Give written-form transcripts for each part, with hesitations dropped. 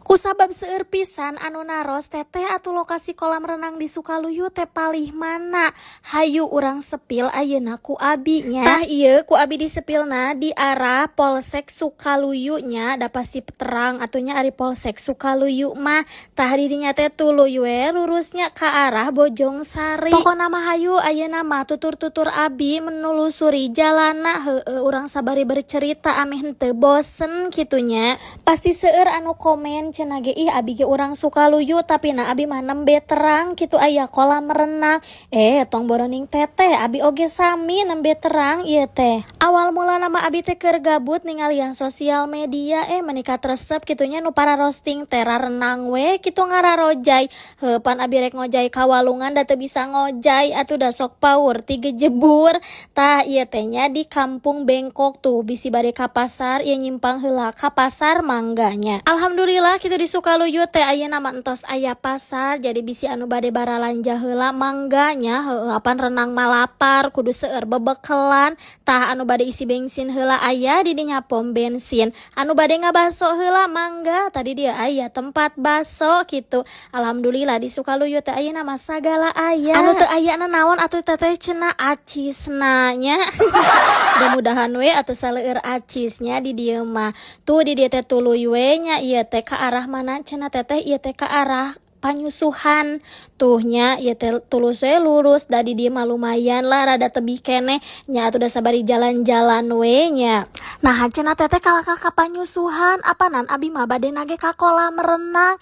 Kusabab seueur pisan anu naros teteh atuh lokasi kolam renang di Sukaluyu teh palih mana. Hayu urang sepil ayeuna ku abi nya. Tah ieu ku abi disepilna di arah Polsek Sukaluyu nya, da pasti terang atunya ari Polsek Sukaluyu mah. Tah di dinya teh tuluy we lurusnya ka arah Bojongsari. Pokona mah hayu ayeuna mah tutur-tutur abi menelusuri jalana heueuh urang sabari bercerita ameh henteu bosen kitunya. Pasti seueur anu komen cenah ge ih abi ge urang Sukaluyu tapi na abi mah nembe terang kitu aya kolam renang. Tong boroning teteh abi oge sami nembe terang ieu teh. Awal mula nama abi teh keur gabut ningalian sosial media menika resep kitunya nu para roasting tera renang we kitu ngararojay. Pan abi rek ngojay ka walungan da teu bisa ngojay atuh da sok paur ti gejebur. Tah ieu teh nya di Kampung Bengkok tuh bisi bade ka pasar ieu nyimpang heula ka pasar mangganya. Alhamdulillah kitu di Sukaluyu teh ayeuna mah entos aya pasar jadi bisi anu bade baralanja heula mangganya. Apan renang malapar kudu seueur bebekelan. Tah anu bade isi bensin heula aya di dinya pom bensin. Anu bade ngabaso heula mangga tadi dia aya tempat baso gitu. Alhamdulillah di Sukaluyu teh ayeuna mah sagala aya. Anu teu aya naon atuh teteh cenah acisna nya. Mudah-mudahan we atuh saleueur acisnya di dieu mah. Tuh di dieu teh tuluy we nya ieu teh ka arah mana cenah teteh ieu teh ka arah Panyusuhan tuhnya ieu teh tulus we lurus da di dieu mah lumayan lah rada tebih keneh nya atuh da sabari jalan-jalan we nya. Nah cenah teteh kalaka ka Panyusuhan apanan abi mah bade nage ka kolam renang.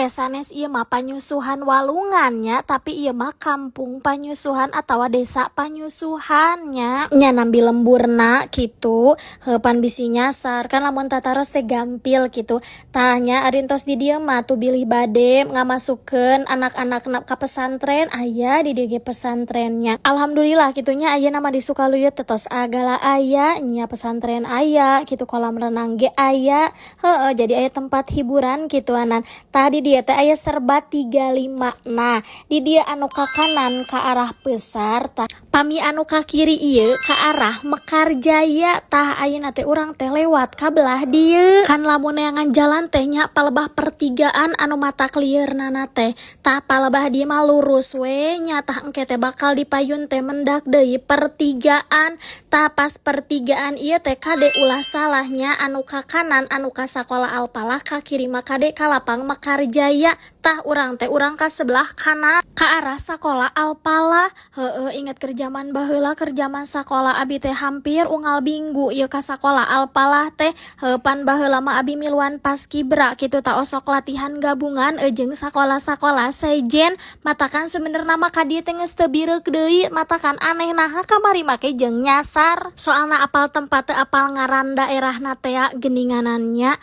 Sanes ieu mah Panyusuhan walungan nya tapi ieu mah Kampung Panyusuhan atawa Desa Panyusuhan nya. Nya nambi lemburna kitu pan bisi nyasar kan lamun tataros teh gampil kitu. Tanya arintos di dieu mah tuh bilih bade ngamasukeun anak-anak ka pesantren aya di dieu pesantrennya. Alhamdulillah kitunya ayeuna mah di Sukaluyu teh tos agala aya nya pesantren aya kitu kolam renang ge aya. Jadi aya tempat hiburan kituanan. Tadi dia teh aya serba 35. Nah, di dia anu ka kanan ka arah Besar tah pami anu ka kiri ieu ka arah Mekarjaya. Tah ayeuna teh urang teh lewat ka belah dieu. Kan lamun neangan jalan teh nya palebah pertigaan anu mata klieurna teh. Tah palebah dieu mah lurus we nya tah engke teh bakal dipayun teh mendak deui pertigaan. Tah pas pertigaan ieu teh kade ulah salahnya anu ka kanan anu ka sakola Alpalah ka kiri mah kade ka lapang Mekarjaya. Tah urang teh urang ka sebelah kanan ka arah sakola Alpalah. Inget kerjaman baheula kerjaman sakola abi teh hampir unggal minggu ieu ka sakola Alpalah teh. Pan baheula mah abi miluan paskibra kitu tah osok latihan gabungan jeung sakola-sakola sejen. Matakan sebenarnya mah ka dieu teh geus teu bireuk deui matakan aneh naha kamari make jeung nyasar. Soalna apal tempat teu apal ngaran daerahna teh geninganannya.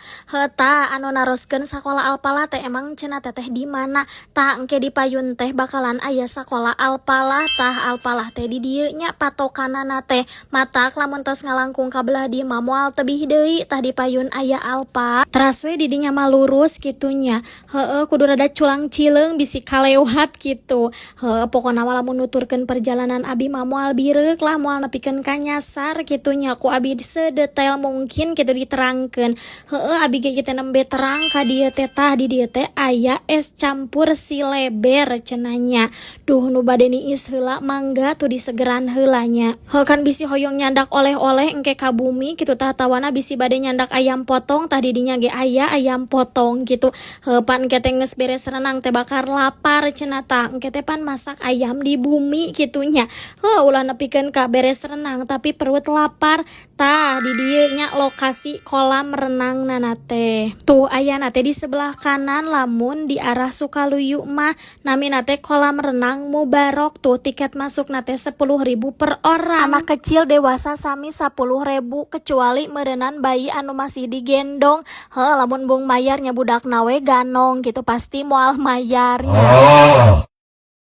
Tah anu naroskeun sakola Alpalah teh emang cenah teteh di mana. Tah engke dipayun teh bakalan aya sakola Alpalah. Tah Alpalah teh di dieu nya patokanana teh matak lamun tos ngalangkung ka belah dieu mah moal tebih deui tah dipayun aya Alpa. Teras we di dinya mah lurus kitunya. Kudu rada culang cileung bisi kalewat gitu. Pokona mah lamun nuturkeun perjalanan abi mah moal bireuk lah moal nepikeun ka nyasar kitunya ku abi sedetail mungkin kitu diterangkeun. Abi ge kita nembe terang ka dieu teh tah di dieu teh aya es campur sileber cenanya. Duh nu bade niis heula mangga tuh disegeran heulanya. Kan bisi hoyong nyandak oleh-oleh engke ka bumi kitu tah tawana bisi bade nyandak ayam potong tah di dinya ge aya ayam potong gitu. Pan engke teh geus beres renang teh bakar lapar cenah tah engke teh pan masak ayam di bumi kitunya. Ulah nepikeun ka beres renang tapi perut lapar. Tah di dieu nya lokasi kolam renang nana teh. Tuh ayana teh di sebelah kanan lamun di arah Sukaluyu mah namina teh kolam renang Mubarok tuh tiket masuk nate 10.000 per orang. Anak kecil dewasa sami 10.000 kecuali meureunnan bayi anu masih digendong. Lamun bung mayarnya budak nawe ganong gitu pasti moal mayarnya.